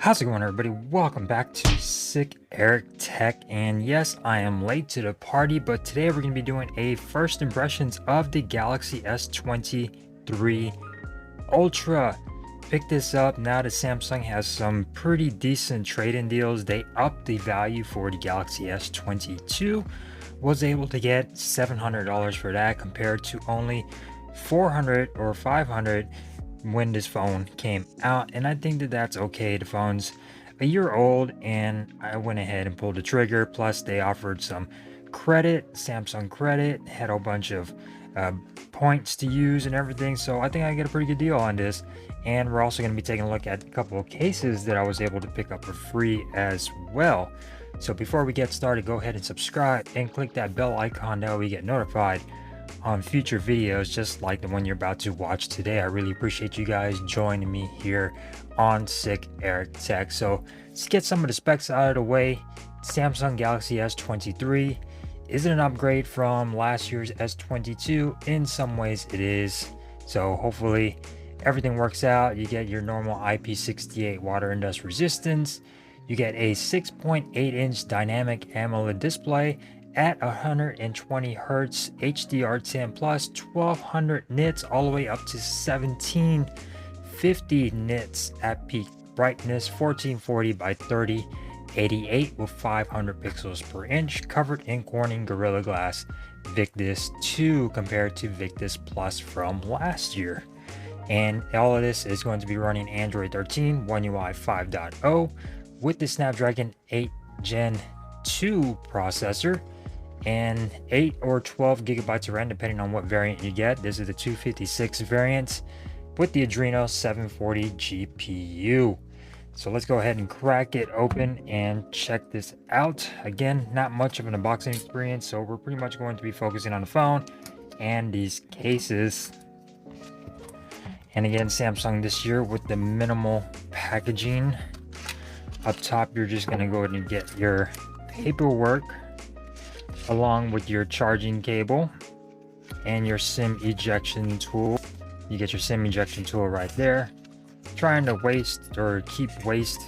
How's it going, everybody? Welcome back to Sick Eric Tech. And yes, I am late to the party, but today we're going to be doing a first impressions of the Galaxy S23 Ultra. Picked this up now that Samsung has some pretty decent trade-in deals. They upped the value for the Galaxy S22. Was able to get $700 for that compared to only $400 or $500 when this phone came out, and I think that that's okay. The phone's a year old and I went ahead and pulled the trigger. Plus they offered some credit, Samsung credit, had a bunch of points to use and everything, so I think I get a pretty good deal on this. And we're also going to be taking a look at a couple of cases that I was able to pick up for free as well. So before we get started, go ahead and subscribe and click that bell icon, that way we get notified on future videos just like the one you're about to watch today. I really appreciate you guys joining me here on Sick Eric Tech. So let's get some of the specs out of the way. Samsung Galaxy S23 is it an upgrade from last year's S22? In some ways it is. So hopefully everything works out. You get your normal IP68 water and dust resistance. You get a 6.8-inch dynamic AMOLED display at 120 Hertz, HDR10 plus, 1200 nits all the way up to 1750 nits at peak brightness, 1440 by 3088 with 500 pixels per inch, covered in Corning Gorilla Glass Victus 2 compared to Victus Plus from last year. And all of this is going to be running Android 13, One UI 5.0 with the Snapdragon 8 Gen 2 processor and 8 or 12 gigabytes of RAM depending on what variant you get. This is the 256 variant with the Adreno 740 GPU. So let's go ahead and crack it open and check this out. Again, not much of an unboxing experience, so we're pretty much going to be focusing on the phone and these cases. And again, Samsung this year with the minimal packaging. Up top, you're just going to go ahead and get your paperwork along with your charging cable and your SIM ejection tool. You get your SIM ejection tool right there. Trying to waste or keep waste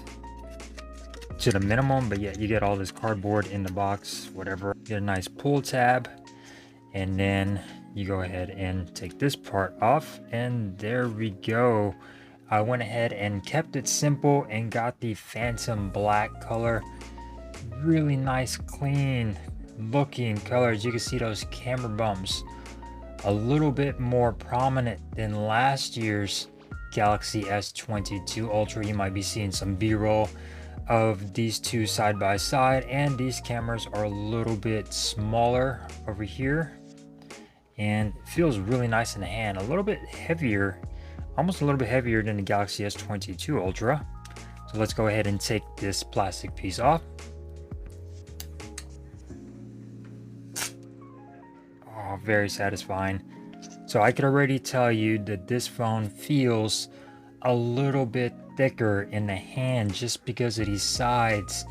to the minimum, but yet you get all this cardboard in the box, whatever. Get a nice pull tab, and then you go ahead and take this part off, and there we go. I went ahead and kept it simple and got the Phantom Black color. Really nice, clean looking colors. You can see those camera bumps a little bit more prominent than last year's Galaxy S22 Ultra. You might be seeing some B-roll of these two side by side, and these cameras are a little bit smaller over here and it feels really nice in the hand. A little bit heavier, almost a little bit heavier than the Galaxy S22 Ultra. So let's go ahead and take this plastic piece off. Oh, very satisfying. So I could already tell you that this phone feels a little bit thicker in the hand just because of these sides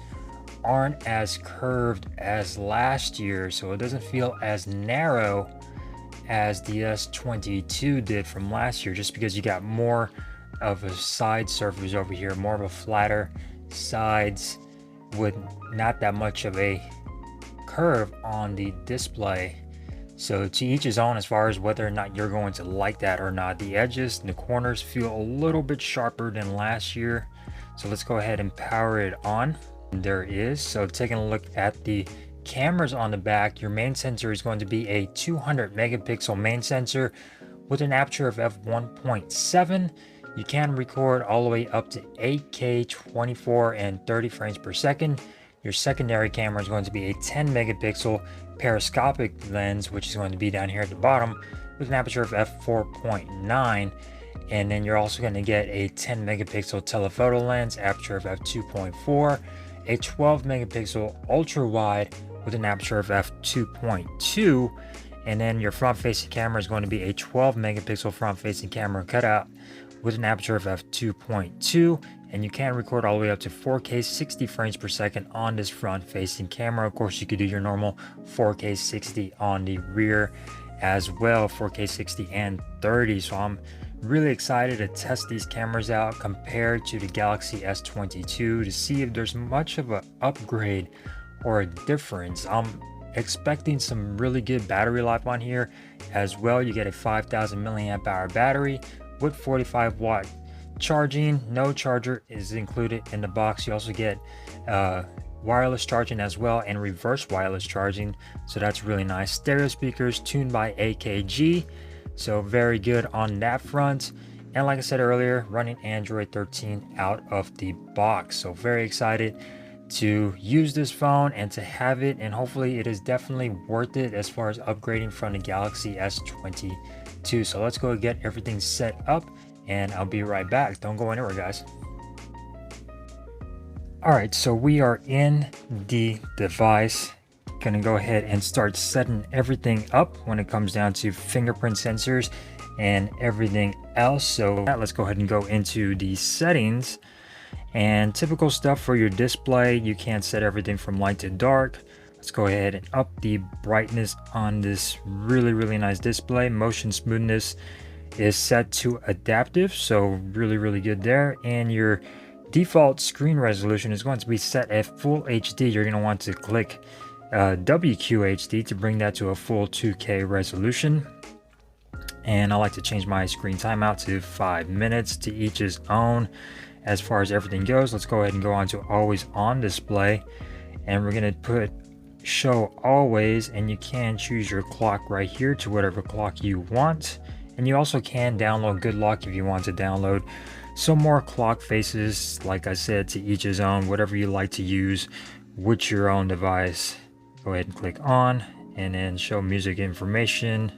aren't as curved as last year, so it doesn't feel as narrow as the S22 did from last year, just because you got more of a side surface over here, more of a flatter sides with not that much of a curve on the display. So to each his own as far as whether or not you're going to like that or not. The edges and the corners feel a little bit sharper than last year. So let's go ahead and power it on. There it is. So taking a look at the cameras on the back, your main sensor is going to be a 200 megapixel main sensor with an aperture of f1.7. You can record all the way up to 8K 24 and 30 frames per second. Your secondary camera is going to be a 10 megapixel periscopic lens, which is going to be down here at the bottom with an aperture of f4.9. And then you're also going to get a 10 megapixel telephoto lens, aperture of f2.4, a 12 megapixel ultra wide with an aperture of f2.2, and then your front facing camera is going to be a 12 megapixel front facing camera cutout with an aperture of f2.2, and you can record all the way up to 4K 60 frames per second on this front facing camera. Of course, you could do your normal 4K 60 on the rear as well, 4K 60 and 30. So I'm Really excited to test these cameras out compared to the Galaxy S22 to see if there's much of an upgrade or a difference. I'm expecting some really good battery life on here as well. You get a 5000 milliamp hour battery with 45-watt charging. No charger is included in the box. You also get wireless charging as well and reverse wireless charging, so that's really nice. Stereo speakers tuned by AKG, so very good on that front. And like I said earlier, running Android 13 out of the box, so very excited to use this phone and to have it, and hopefully it is definitely worth it as far as upgrading from the Galaxy S22. So let's go get everything set up and I'll be right back. Don't go anywhere, guys. All right, so we are in the device. Gonna go ahead and start setting everything up when it comes down to fingerprint sensors and everything else. So let's go ahead and go into the settings, and typical stuff for your display. You can set everything from light to dark. Let's go ahead and up the brightness on this really nice display. Motion smoothness is set to adaptive, so really good there. And your default screen resolution is going to be set at full HD. You're going to want to click WQHD to bring that to a full 2K resolution. And I like to change my screen timeout to 5 minutes. To each his own as far as everything goes. Let's go ahead and go on to always on display, and we're going to put show always, and you can choose your clock right here to whatever clock you want. And you also can download Good Lock if you want to download some more clock faces. Like I said, to each his own, whatever you like to use with your own device. Go ahead and click on, and then show music information.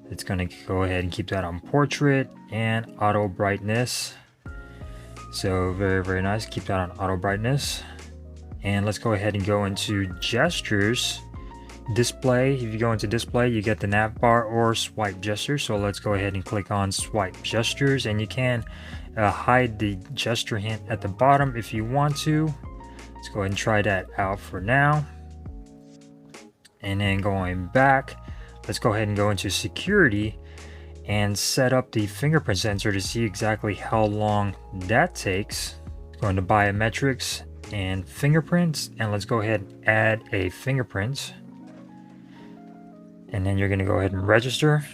It's going to go ahead and keep that on portrait and auto brightness. So very nice. Keep that on auto brightness. And let's go ahead and go into gestures. Display, if you go into display, you get the nav bar or swipe gesture. So let's go ahead and click on swipe gestures, and you can hide the gesture hint at the bottom if you want to. Let's go ahead and try that out for now. And then going back, let's go ahead and go into security and set up the fingerprint sensor to see exactly how long that takes. Go into biometrics and fingerprints, and let's go ahead and add a fingerprint. And then you're going to go ahead and register.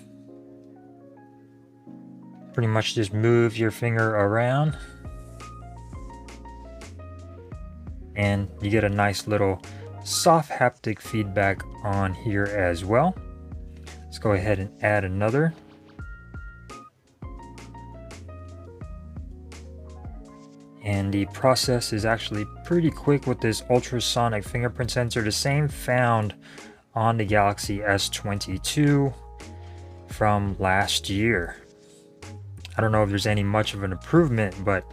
Pretty much just move your finger around, and you get a nice little soft haptic feedback on here as well. Let's go ahead and add another. And the process is actually pretty quick with this ultrasonic fingerprint sensor, the same found on the Galaxy S22 from last year. I don't know if there's any much of an improvement, but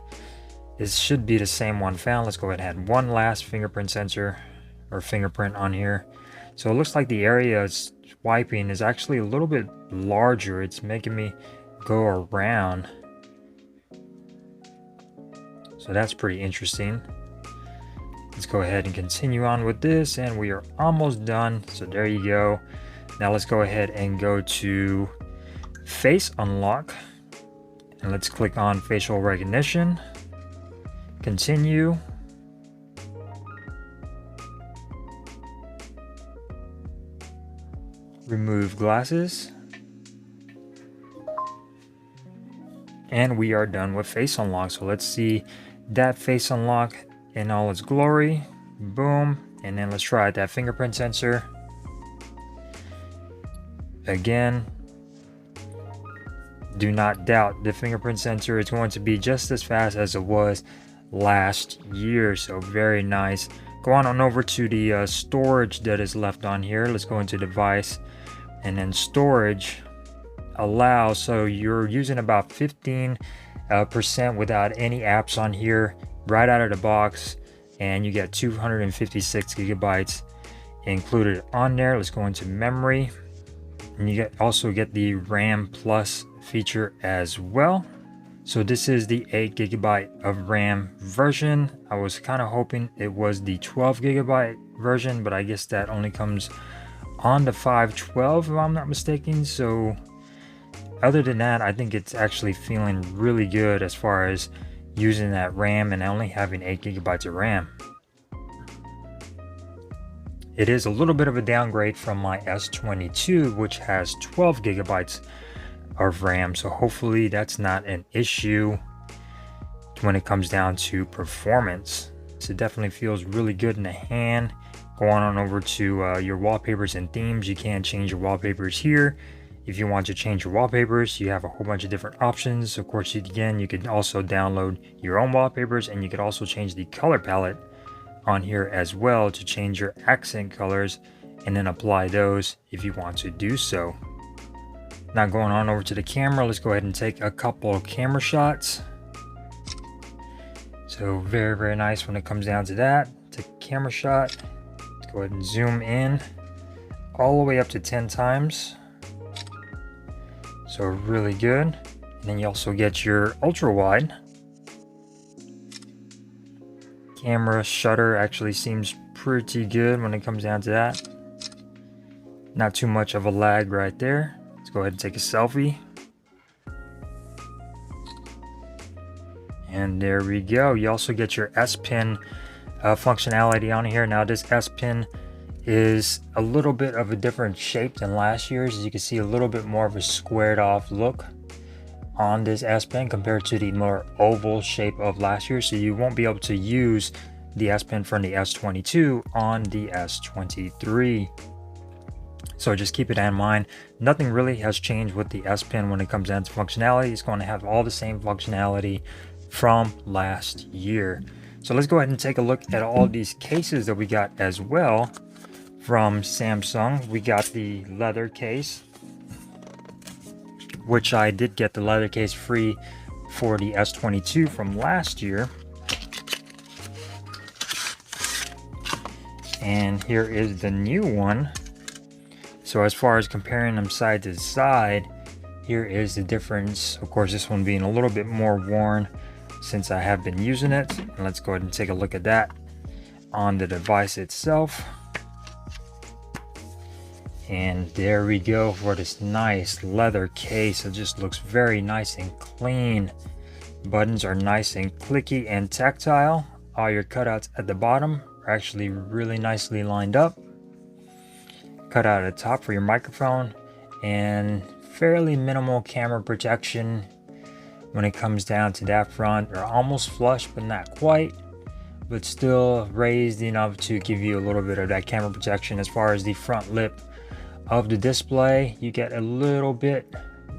it should be the same one found. Let's go ahead and add one last fingerprint sensor or fingerprint on here. So it looks like the area swiping is actually a little bit larger. It's making me go around. So that's pretty interesting. Let's go ahead and continue on with this, and we are almost done. So there you go. Now let's go ahead and go to face unlock, and let's click on facial recognition. Continue. Remove glasses. And we are done with face unlock. So let's see that face unlock in all its glory. Boom. And then let's try out that fingerprint sensor. Again, do not doubt the fingerprint sensor is going to be just as fast as it was last year. So very nice. Go on over to the storage that is left on here. Let's go into device, and then storage allow. So you're using about 15% without any apps on here right out of the box, and you get 256 gigabytes included on there. Let's go into memory, and you also get the RAM plus feature as well. So this is the 8 gigabyte of RAM version. I was kind of hoping it was the 12 gigabyte version, but I guess that only comes on the 512 if I'm not mistaken. So other than that, I think it's actually feeling really good as far as using that RAM and only having 8 gigabytes of RAM. It is a little bit of a downgrade from my S22, which has 12 gigabytes of RAM, so hopefully that's not an issue when it comes down to performance. So it definitely feels really good in the hand. Going on over to your wallpapers and themes, you can change your wallpapers here. If you want to change your wallpapers, you have a whole bunch of different options. Of course, again, you can also download your own wallpapers, and you could also change the color palette on here as well to change your accent colors and then apply those if you want to do so. Now going on over to the camera, let's go ahead and take a couple of camera shots. So very, very nice when it comes down to that. Take a camera shot. Let's go ahead and zoom in all the way up to 10 times. So really good. And then you also get your ultra wide. Camera shutter actually seems pretty good when it comes down to that. Not too much of a lag right there. Let's go ahead and take a selfie. And there we go. You also get your S Pen functionality on here. Now this S Pen is a little bit of a different shape than last year's. As you can see, a little bit more of a squared off look on this S Pen compared to the more oval shape of last year. So you won't be able to use the S Pen from the S22 on the S23. So just keep it in mind. Nothing really has changed with the S Pen when it comes down to functionality. It's going to have all the same functionality from last year. So let's go ahead and take a look at all these cases that we got as well from Samsung. We got the leather case, which I did get the leather case free for the S22 from last year. And here is the new one. So as far as comparing them side to side, here is the difference. Of course, this one being a little bit more worn since I have been using it. And let's go ahead and take a look at that on the device itself. And there we go for this nice leather case. It just looks very nice and clean. Buttons are nice and clicky and tactile. All your cutouts at the bottom are actually really nicely lined up. Cutout at the top for your microphone, and fairly minimal camera protection when it comes down to that front. They're almost flush, but not quite, but still raised enough to give you a little bit of that camera protection. As far as the front lip of the display, you get a little bit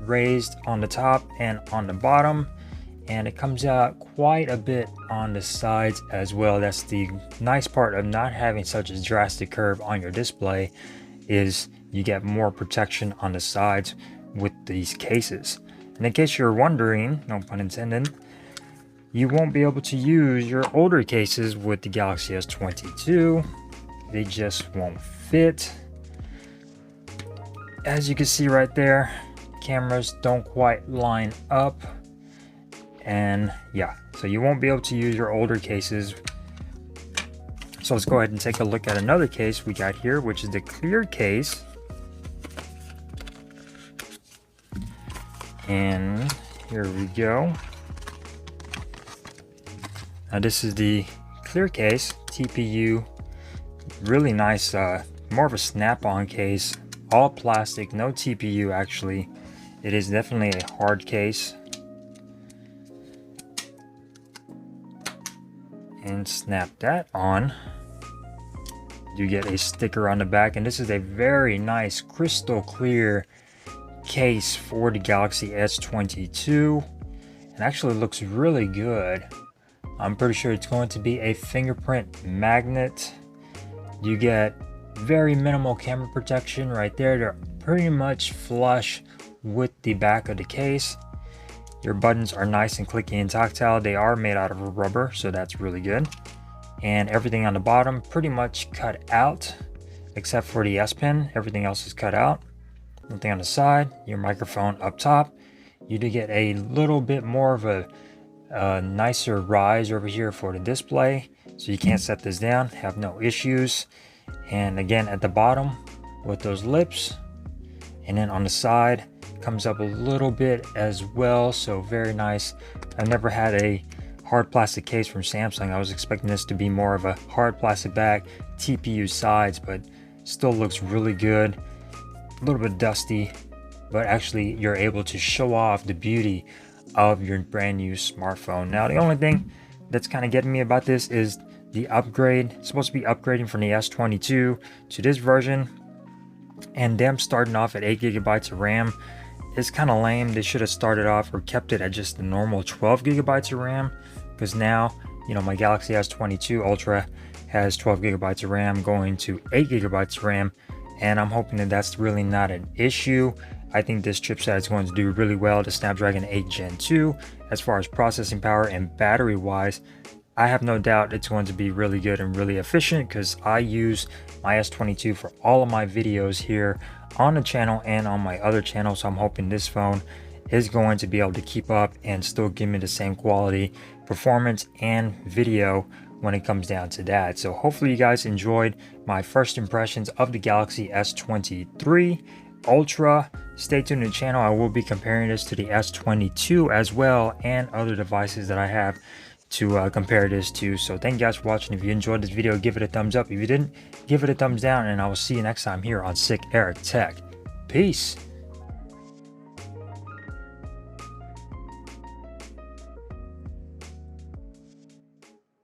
raised on the top and on the bottom, and it comes out quite a bit on the sides as well. That's the nice part of not having such a drastic curve on your display, is you get more protection on the sides with these cases. And in case you're wondering, no pun intended, you won't be able to use your older cases with the Galaxy S22. They just won't fit. As you can see right there, cameras don't quite line up. And yeah, so you won't be able to use your older cases. So let's go ahead and take a look at another case we got here, which is the clear case. And here we go. Now this is the clear case, TPU, really nice, more of a snap-on case, all plastic, no TPU actually. It is definitely a hard case. And snap that on. You get a sticker on the back, and this is a very nice crystal clear case for the Galaxy S22. It actually looks really good. I'm pretty sure it's going to be a fingerprint magnet. You get very minimal camera protection right there. They're pretty much flush with the back of the case. Your buttons are nice and clicky and tactile. They are made out of rubber, so that's really good. And everything on the bottom pretty much cut out, except for the S Pen. Everything else is cut out. Nothing on the side. Your microphone up top. You do get a little bit more of a nicer rise over here for the display, so you can't set this down, have no issues. And again, at the bottom with those lips, and then on the side comes up a little bit as well, so very nice. I never had a hard plastic case from Samsung. I was expecting this to be more of a hard plastic back, TPU sides, but still looks really good. A little bit dusty, but actually you're able to show off the beauty of your brand new smartphone. Now the only thing that's kind of getting me about this is the upgrade. It's supposed to be upgrading from the S22 to this version, and them starting off at 8 gigabytes of RAM is kind of lame. They should have started off or kept it at just the normal 12 gigabytes of RAM, because now, you know, my Galaxy S22 Ultra has 12 gigabytes of RAM going to 8 gigabytes of RAM, and I'm hoping that that's really not an issue. I think this chipset is going to do really well, the Snapdragon 8 Gen 2. As far as processing power and battery wise, I have no doubt it's going to be really good and really efficient, because I use my S22 for all of my videos here on the channel and on my other channel. So I'm hoping this phone is going to be able to keep up and still give me the same quality, performance, and video when it comes down to that. So hopefully you guys enjoyed my first impressions of the Galaxy S23 Ultra. Stay tuned to the channel. I will be comparing this to the S22 as well, and other devices that I have to compare this to. So thank you guys for watching. If you enjoyed this video, give it a thumbs up. If you didn't, give it a thumbs down, and I will see you next time here on Sick Eric Tech. Peace.